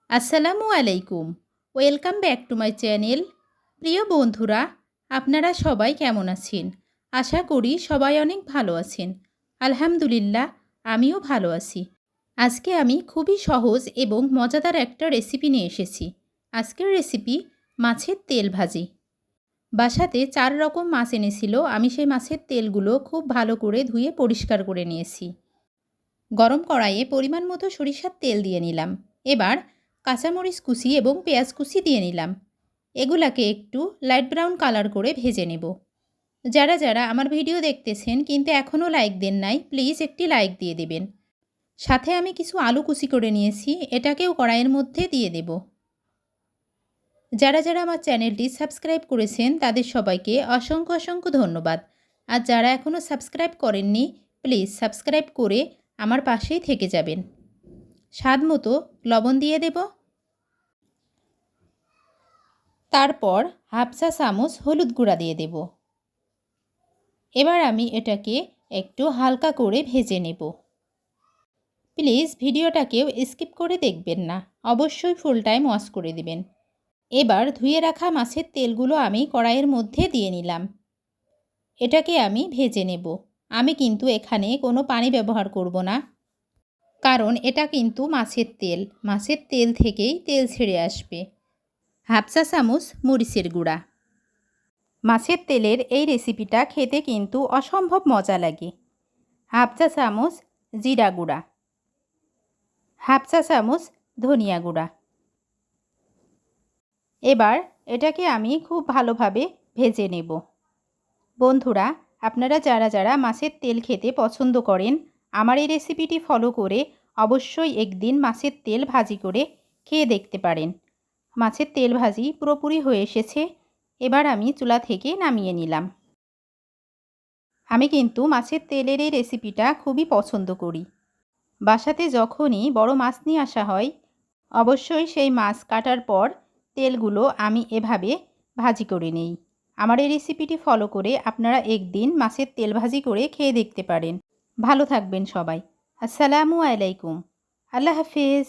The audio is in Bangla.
আসসালামু আলাইকুম। Welcome back to my channel. প্রিয় বন্ধুরা, আপনারা সবাই কেমন আছেন? আশা করি সবাই অনেক ভালো আছেন। আলহামদুলিল্লাহ, আমিও ভালো আছি। আজকে আমি খুবই সহজ এবং মজাদার একটা রেসিপি নিয়ে এসেছি। আজকের রেসিপি মাছের তেল ভাজি। বাসাতে 4 রকম মাছ এনেছিল। আমি সেই মাছের তেলগুলো খুব ভালো করে ধুয়ে পরিষ্কার করে নিয়েছি। গরম কড়াইয়ে পরিমাণ মতো সরিষার তেল দিয়ে নিলাম। এবার কাঁচামরিচ কুচি এবং পেঁয়াজ কুচি দিয়ে নিলাম। এগুলাকে একটু লাইট ব্রাউন কালার করে ভেজে নেব। যারা যারা আমার ভিডিও দেখতেছেন কিন্তু এখনও লাইক দেন নাই, প্লিজ একটি লাইক দিয়ে দেবেন। সাথে আমি কিছু আলু কুচি করে নিয়েছি, এটাকেও কড়াইয়ের মধ্যে দিয়ে দেব। যারা যারা আমার চ্যানেলটি সাবস্ক্রাইব করেছেন তাদের সবাইকে অসংখ্য অসংখ্য ধন্যবাদ। আর যারা এখনও সাবস্ক্রাইব করেননি, প্লিজ সাবস্ক্রাইব করে আমার পাশেই থেকে যাবেন। স্বাদ মতো লবণ দিয়ে দেব। তারপর হাফ চা চামচ হলুদ গুঁড়া দিয়ে দেব। এবার আমি এটাকে একটু হালকা করে ভেজে নেব। প্লিজ ভিডিওটাকেও স্কিপ করে দেখবেন না, অবশ্যই ফুল টাইম ওয়াচ করে দিবেন। এবার ধুয়ে রাখা মাছের তেলগুলো আমি কড়াইয়ের মধ্যে দিয়ে নিলাম। এটাকে আমি ভেজে নেব। আমি কিন্তু এখানে কোনো পানি ব্যবহার করব না, কারণ এটা কিন্তু মাছের তেল থেকেই তেল ছেড়ে আসবে। হাফ চা চামচ মরিচের গুঁড়া। মাছের তেলের এই রেসিপিটা খেতে কিন্তু অসম্ভব মজা লাগে। হাফ চা চামচ জিরা গুঁড়া, হাফ চা চামচ ধনিয়া গুঁড়া। এবার এটাকে আমি খুব ভালোভাবে ভেজে নেব। বন্ধুরা, আপনারা যারা যারা মাছের তেল খেতে পছন্দ করেন, আমার এই রেসিপিটি ফলো করে অবশ্যই একদিন মাছের তেল ভাজি করে খেয়ে দেখতে পারেন। মাছের তেল ভাজি পুরোপুরি হয়ে এসেছে। এবার আমি চুলা থেকে নামিয়ে নিলাম। আমি কিন্তু মাছের তেলের এই রেসিপিটা খুবই পছন্দ করি। বাসাতে যখনই বড় মাছ নিয়ে আসা হয়, অবশ্যই সেই মাছ কাটার পর তেলগুলো আমি এভাবে ভাজি করে নেই। আমার এই রেসিপিটি ফলো করে আপনারা একদিন মাছের তেল ভাজি করে খেয়ে দেখতে পারেন। ভালো থাকবেন সবাই। আসসালামু আলাইকুম। আল্লাহ হাফেজ।